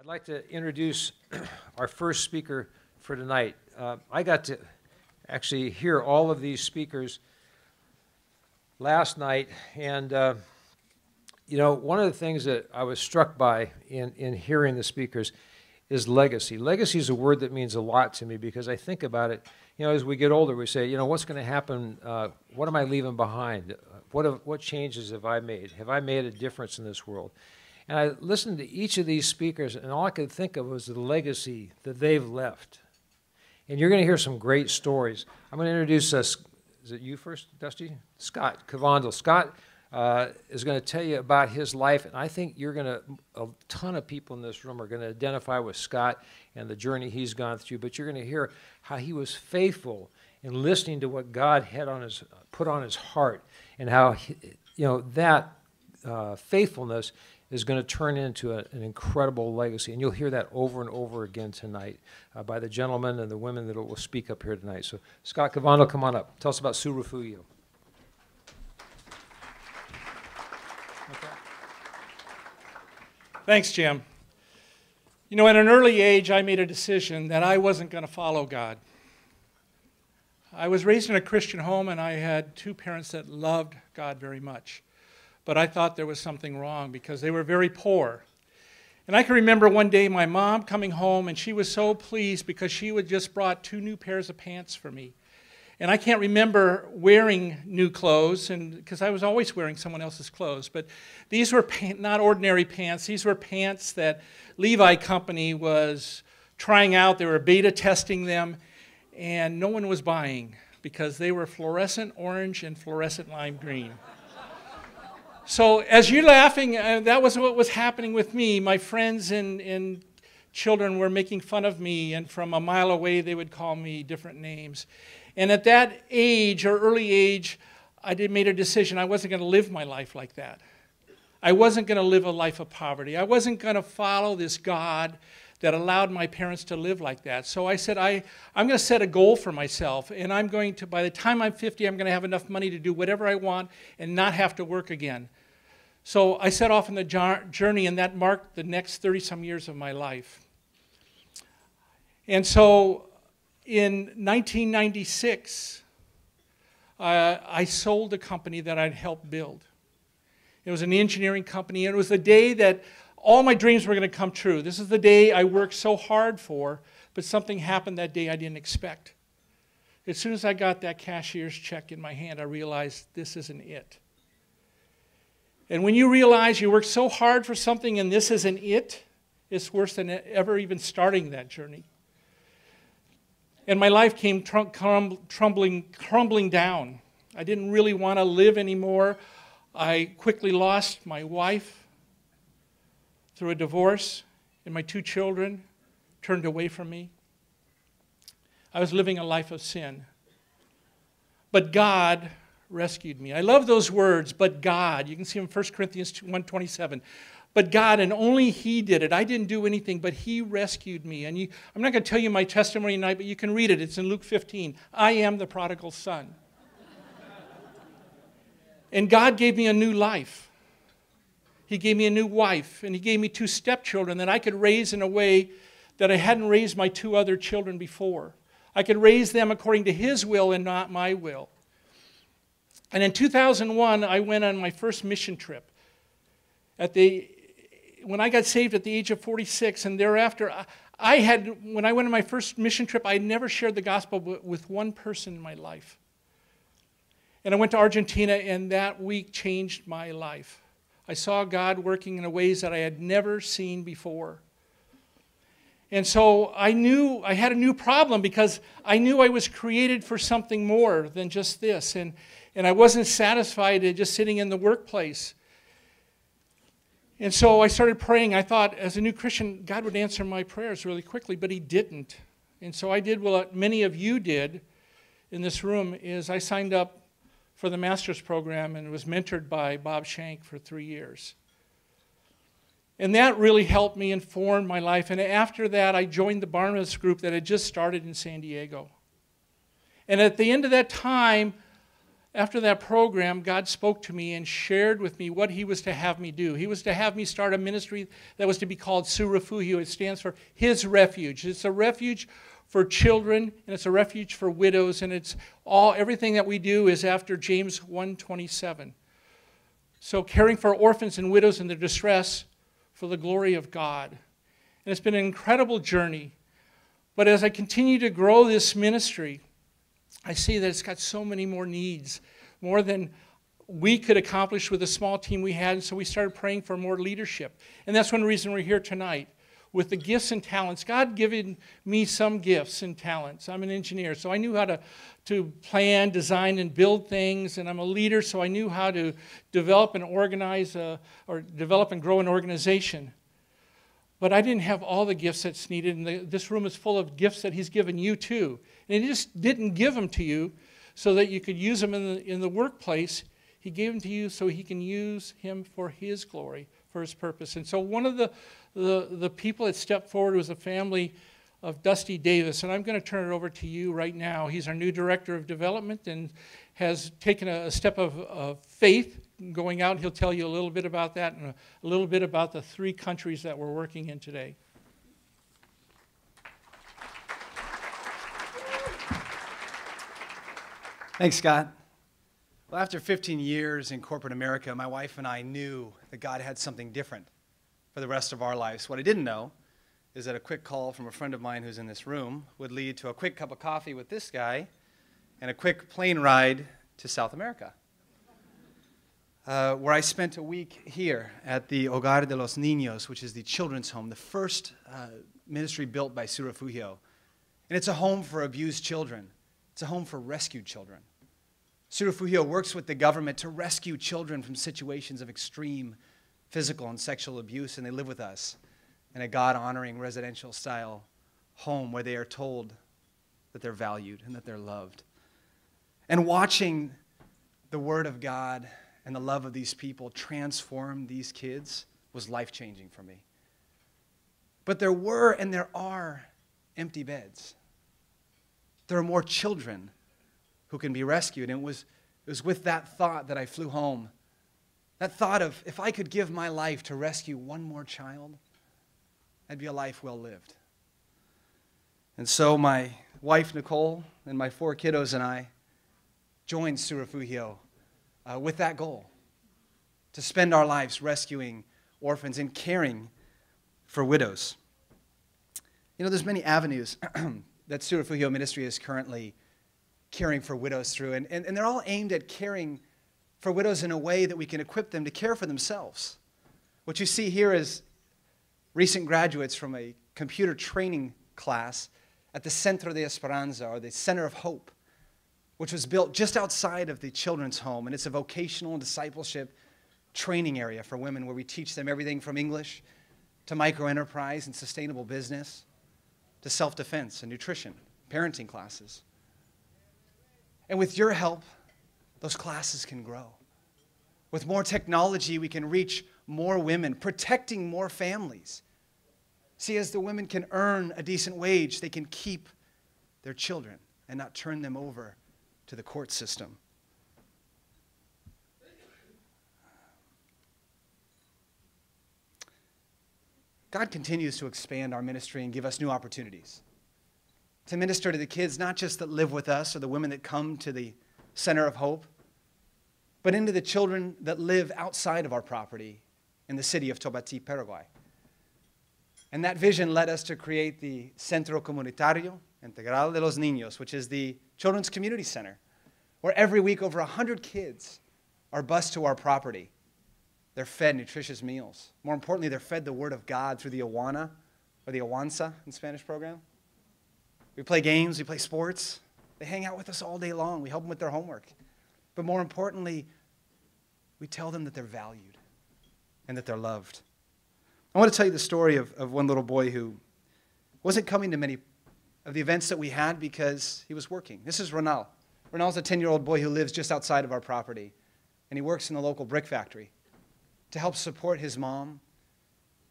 I'd like to introduce our first speaker for tonight. I got to actually hear all of these speakers last night, and you know, one of the things that I was struck by in hearing the speakers is legacy. Legacy is a word that means a lot to me because I think about it, you know, as we get older, we say, you know, what's going to happen? What am I leaving behind? What changes have I made? Have I made a difference in this world? And I listened to each of these speakers, and all I could think of was the legacy that they've left. And you're going to hear some great stories. I'm going to introduce us. Is it you first, Dusty? Scott Kvandal. Scott is going to tell you about his life, and I think a ton of people in this room are going to identify with Scott and the journey he's gone through, but you're going to hear how he was faithful in listening to what God had put on his heart, and how that faithfulness is going to turn into an incredible legacy. And you'll hear that over and over again tonight by the gentlemen and the women that will speak up here tonight. So Scott Kvandal, come on up. Tell us about Refugio. Thanks, Jim. You know, at an early age, I made a decision that I wasn't going to follow God. I was raised in a Christian home, and I had two parents that loved God very much. But I thought there was something wrong because they were very poor. And I can remember one day my mom coming home, and she was so pleased because she had just brought 2 new pairs of pants for me. And I can't remember wearing new clothes, because I was always wearing someone else's clothes. But these were not ordinary pants. These were pants that Levi Company was trying out. They were beta testing them, and no one was buying because they were fluorescent orange and fluorescent lime green. So as you're laughing, that was what was happening with me. My friends and children were making fun of me, and from a mile away they would call me different names. And at that age, or early age, I made a decision. I wasn't going to live my life like that. I wasn't going to live a life of poverty. I wasn't going to follow this God that allowed my parents to live like that. So I said, I'm going to set a goal for myself, and I'm going to, by the time I'm 50, I'm going to have enough money to do whatever I want and not have to work again. So I set off on the journey, and that marked the next 30-some years of my life. And so in 1996, I sold a company that I'd helped build. It was an engineering company, and it was the day that all my dreams were going to come true. This is the day I worked so hard for, but something happened that day I didn't expect. As soon as I got that cashier's check in my hand, I realized this isn't it. And when you realize you worked so hard for something and this isn't it, it's worse than ever even starting that journey. And my life came crumbling down. I didn't really want to live anymore. I quickly lost my wife through a divorce, and my 2 children turned away from me. I was living a life of sin. But God rescued me. I love those words, but God. You can see them in 1 Corinthians 1:27. But God, and only He did it. I didn't do anything, but He rescued me. And I'm not going to tell you my testimony tonight, but you can read it. It's in Luke 15. I am the prodigal son. And God gave me a new life. He gave me a new wife, and He gave me 2 stepchildren that I could raise in a way that I hadn't raised my 2 other children before. I could raise them according to His will and not my will. And in 2001, I went on my first mission trip. When I got saved at the age of 46, and thereafter, when I went on my first mission trip, I had never shared the gospel with one person in my life. And I went to Argentina, and that week changed my life. I saw God working in ways that I had never seen before. And so I knew I had a new problem because I knew I was created for something more than just this. And I wasn't satisfied at just sitting in the workplace. And so I started praying. I thought, as a new Christian, God would answer my prayers really quickly, but He didn't. And so I did what many of you did in this room, is I signed up for the master's program and was mentored by Bob Shank for 3 years. And that really helped me inform my life. And after that, I joined the Barnabas group that had just started in San Diego. And at the end of that time, After that program, God spoke to me and shared with me what he was to have me do. He was to have me start a ministry that was to be called Refugio. It stands for His Refuge. It's a refuge for children, and it's a refuge for widows, and everything that we do is after James 1:27. So caring for orphans and widows in their distress for the glory of God. And it's been an incredible journey. But as I continue to grow this ministry, I see that it's got so many more needs, more than we could accomplish with the small team we had, and so we started praying for more leadership. And that's one reason we're here tonight, with the gifts and talents. God given me some gifts and talents. I'm an engineer, so I knew how to plan, design, and build things, and I'm a leader, so I knew how to develop and organize, or develop and grow an organization. But I didn't have all the gifts that's needed, and this room is full of gifts that he's given you too. And he just didn't give them to you so that you could use them in the workplace. He gave them to you so he can use him for his glory, for his purpose. And so one of the people that stepped forward was a family of Dusty Davis, and I'm going to turn it over to you right now. He's our new director of development and has taken a step of faith going out. He'll tell you a little bit about that and a little bit about the 3 countries that we're working in today. Thanks, Scott. Well, after 15 years in corporate America, my wife and I knew that God had something different for the rest of our lives. What I didn't know is that a quick call from a friend of mine who's in this room would lead to a quick cup of coffee with this guy and a quick plane ride to South America, where I spent a week here at the Hogar de los Niños, which is the children's home, the first ministry built by Refugio. And it's a home for abused children. It's a home for rescued children. Refugio works with the government to rescue children from situations of extreme physical and sexual abuse, and they live with us in a God-honoring residential-style home where they are told that they're valued and that they're loved. And watching the Word of God and the love of these people transform these kids was life-changing for me. But there were and there are empty beds. There are more children who can be rescued. And it was with that thought that I flew home. That thought of, if I could give my life to rescue one more child, that'd be a life well lived. And so my wife, Nicole, and my 4 kiddos and I joined Refugio with that goal, to spend our lives rescuing orphans and caring for widows. You know, there's many avenues that Refugio Ministry is currently caring for widows through, and they're all aimed at caring for widows in a way that we can equip them to care for themselves. What you see here is recent graduates from a computer training class at the Centro de Esperanza, or the Center of Hope, which was built just outside of the children's home, and it's a vocational and discipleship training area for women where we teach them everything from English to microenterprise and sustainable business to self-defense and nutrition, parenting classes. And with your help, those classes can grow. With more technology, we can reach more women, protecting more families. See, as the women can earn a decent wage, they can keep their children and not turn them over to the court system. God continues to expand our ministry and give us new opportunities to minister to the kids, not just that live with us or the women that come to the Center of Hope, but into the children that live outside of our property in the city of Tobati, Paraguay. And that vision led us to create the Centro Comunitario Integral de los Niños, which is the Children's Community Center, where every week over 100 kids are bused to our property. They're fed nutritious meals. More importantly, they're fed the Word of God through the Awana, or the Awanza in Spanish program. We play games, we play sports. They hang out with us all day long. We help them with their homework. But more importantly, we tell them that they're valued and that they're loved. I want to tell you the story of one little boy who wasn't coming to many of the events that we had because he was working. This is Ronald. Ronald's a 10-year-old boy who lives just outside of our property, and he works in the local brick factory to help support his mom,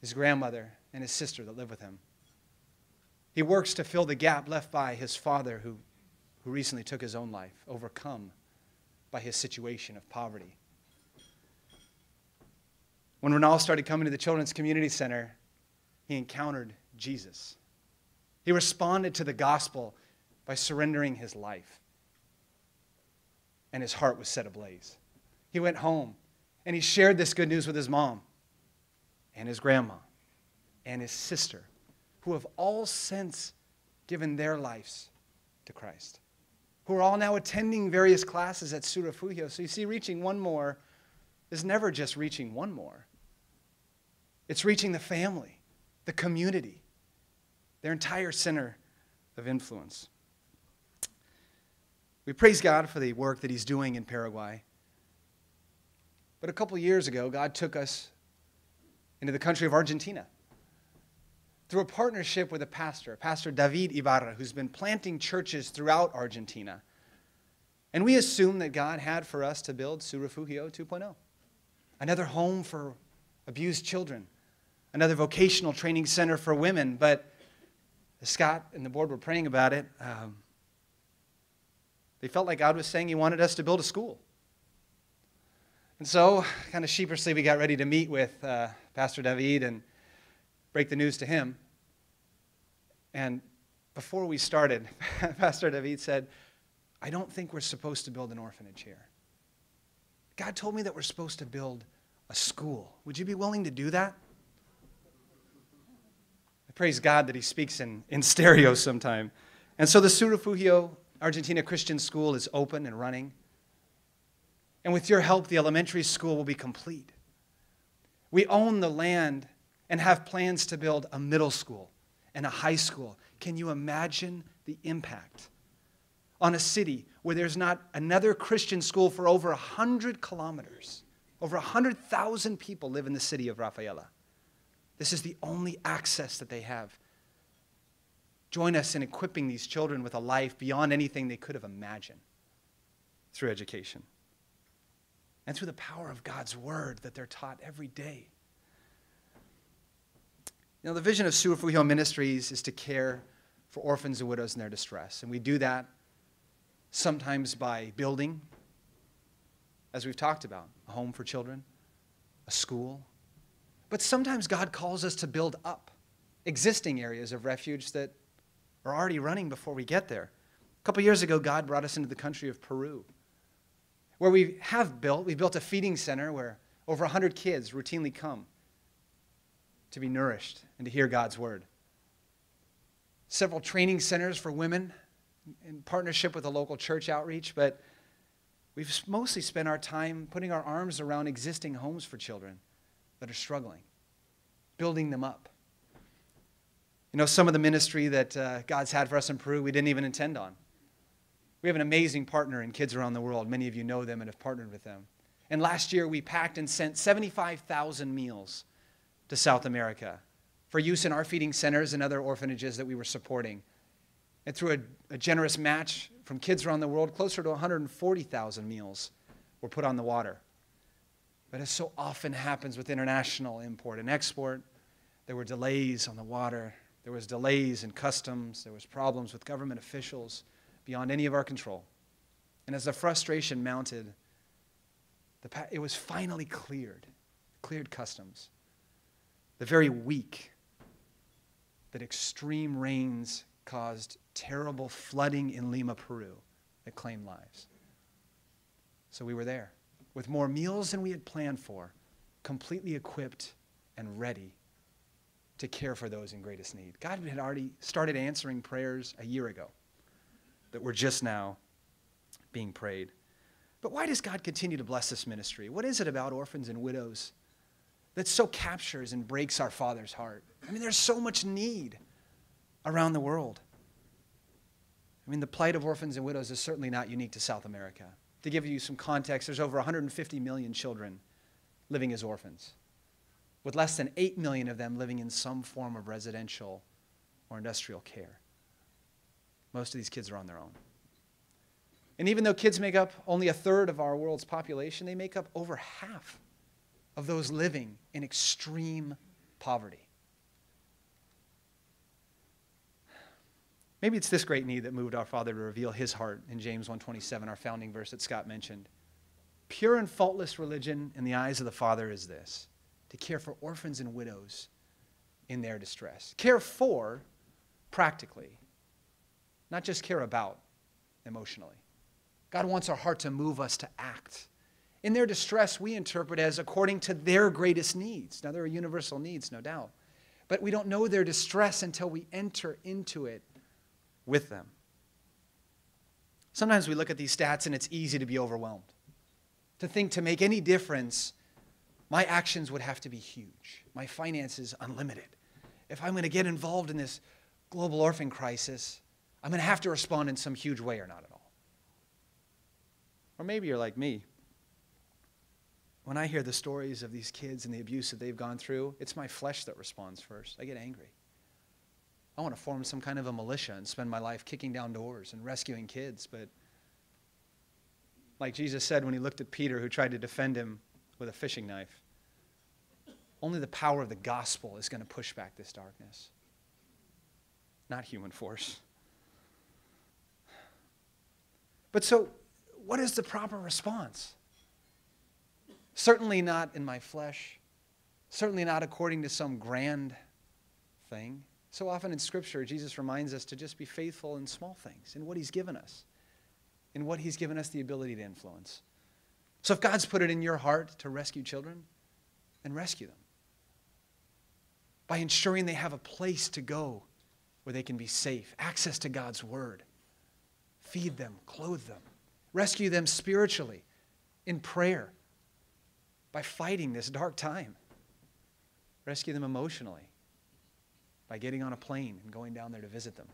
his grandmother, and his sister that live with him. He works to fill the gap left by his father who recently took his own life, overcome by his situation of poverty. When Ronald started coming to the Children's Community Center, he encountered Jesus. He responded to the gospel by surrendering his life. And his heart was set ablaze. He went home and he shared this good news with his mom and his grandma and his sister, who have all since given their lives to Christ, who are all now attending various classes at Refugio. So you see, reaching one more is never just reaching one more. It's reaching the family, the community, their entire center of influence. We praise God for the work that he's doing in Paraguay. But a couple years ago, God took us into the country of Argentina through a partnership with a pastor, Pastor David Ibarra, who's been planting churches throughout Argentina. And we assumed that God had for us to build Refugio 2.0, another home for abused children, another vocational training center for women. But as Scott and the board were praying about it, they felt like God was saying he wanted us to build a school. And so, kind of sheepishly, we got ready to meet with Pastor David and break the news to him. And before we started, Pastor David said, I don't think we're supposed to build an orphanage here. God told me that we're supposed to build a school. Would you be willing to do that? I praise God that he speaks in stereo sometime. And so the Refugio Argentina Christian School is open and running. And with your help, the elementary school will be complete. We own the land and have plans to build a middle school and a high school. Can you imagine the impact on a city where there's not another Christian school for over 100 kilometers? Over 100,000 people live in the city of Rafaela. This is the only access that they have. Join us in equipping these children with a life beyond anything they could have imagined through education and through the power of God's word that they're taught every day. You know, the vision of Refugio Ministries is to care for orphans and widows in their distress. And we do that sometimes by building, as we've talked about, a home for children, a school. But sometimes God calls us to build up existing areas of refuge that are already running before we get there. A couple years ago, God brought us into the country of Peru, where we built a feeding center where over 100 kids routinely come to be nourished and to hear God's word. Several training centers for women in partnership with a local church outreach, but we've mostly spent our time putting our arms around existing homes for children that are struggling, building them up. You know, some of the ministry that God's had for us in Peru, we didn't even intend on. We have an amazing partner in Kids Around the World. Many of you know them and have partnered with them. And last year, we packed and sent 75,000 meals to South America for use in our feeding centers and other orphanages that we were supporting. And through a generous match from Kids Around the World, closer to 140,000 meals were put on the water. But as so often happens with international import and export, there were delays on the water. There was delays in customs. There was problems with government officials beyond any of our control. And as the frustration mounted, it was finally cleared customs. The very week that extreme rains caused terrible flooding in Lima, Peru, that claimed lives. So we were there with more meals than we had planned for, completely equipped and ready to care for those in greatest need. God had already started answering prayers a year ago that were just now being prayed. But why does God continue to bless this ministry? What is it about orphans and widows that so captures and breaks our Father's heart? I mean, there's so much need around the world. I mean, the plight of orphans and widows is certainly not unique to South America. To give you some context, there's over 150 million children living as orphans, with less than 8 million of them living in some form of residential or industrial care. Most of these kids are on their own. And even though kids make up only a third of our world's population, they make up over half of those living in extreme poverty. Maybe it's this great need that moved our Father to reveal his heart in James 1:27, our founding verse that Scott mentioned. Pure and faultless religion in the eyes of the Father is this: to care for orphans and widows in their distress. Care for, practically, not just care about, emotionally. God wants our heart to move us to act. In their distress, we interpret as according to their greatest needs. Now, there are universal needs, no doubt. But we don't know their distress until we enter into it with them. Sometimes we look at these stats and it's easy to be overwhelmed. To think to make any difference, my actions would have to be huge. My finances unlimited. If I'm going to get involved in this global orphan crisis, I'm going to have to respond in some huge way or not at all. Or maybe you're like me. When I hear the stories of these kids and the abuse that they've gone through, it's my flesh that responds first. I get angry. I want to form some kind of a militia and spend my life kicking down doors and rescuing kids. But like Jesus said when he looked at Peter, who tried to defend him with a fishing knife, only the power of the gospel is going to push back this darkness, not human force. But so, what is the proper response? Certainly not in my flesh. Certainly not according to some grand thing. So often in Scripture, Jesus reminds us to just be faithful in small things, in what he's given us, in what he's given us the ability to influence. So if God's put it in your heart to rescue children, then rescue them. By ensuring they have a place to go where they can be safe, access to God's word. Feed them, clothe them. Rescue them spiritually, in prayer, by fighting this dark time. Rescue them emotionally, by getting on a plane and going down there to visit them.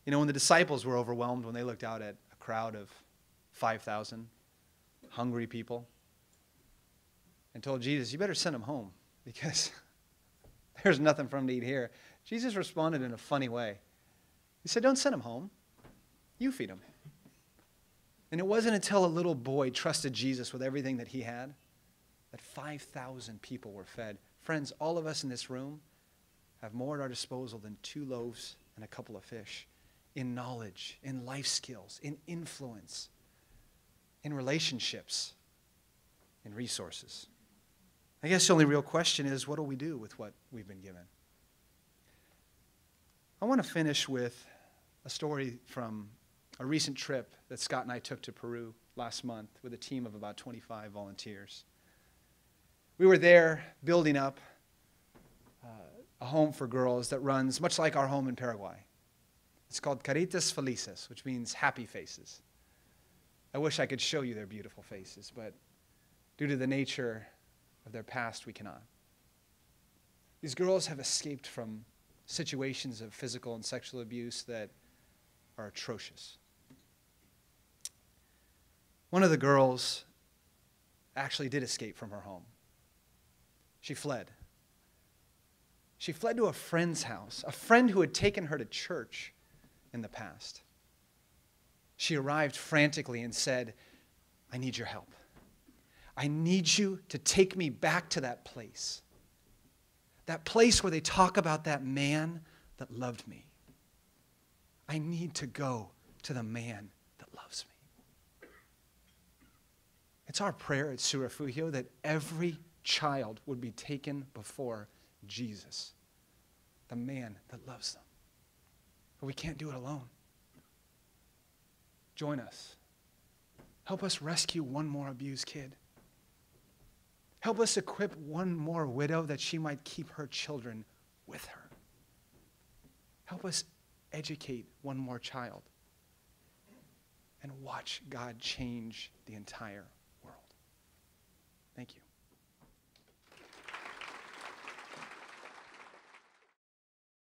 You know, when the disciples were overwhelmed, when they looked out at a crowd of 5,000 hungry people and told Jesus, you better send them home because there's nothing for them to eat here. Jesus responded in a funny way. He said, don't send them home. You feed them. And it wasn't until a little boy trusted Jesus with everything that he had that 5,000 people were fed. Friends, all of us in this room have more at our disposal than 2 loaves and a couple of fish in knowledge, in life skills, in influence, in relationships, in resources. I guess the only real question is, what do we do with what we've been given? I want to finish with a story from a recent trip that Scott and I took to Peru last month with a team of about 25 volunteers. We were there building up a home for girls that runs much like our home in Paraguay. It's called Caritas Felices, which means happy faces. I wish I could show you their beautiful faces, but due to the nature of their past, we cannot. These girls have escaped from situations of physical and sexual abuse that are atrocious. One of the girls actually did escape from her home. She fled. She fled to a friend's house, a friend who had taken her to church in the past. She arrived frantically and said, I need your help. I need you to take me back to that place where they talk about that man that loved me. I need to go to the man that loves me. It's our prayer at Refugio that every child would be taken before Jesus, the man that loves them. But we can't do it alone. Join us. Help us rescue one more abused kid. Help us equip one more widow that she might keep her children with her. Help us educate one more child and watch God change the entire world. Thank you.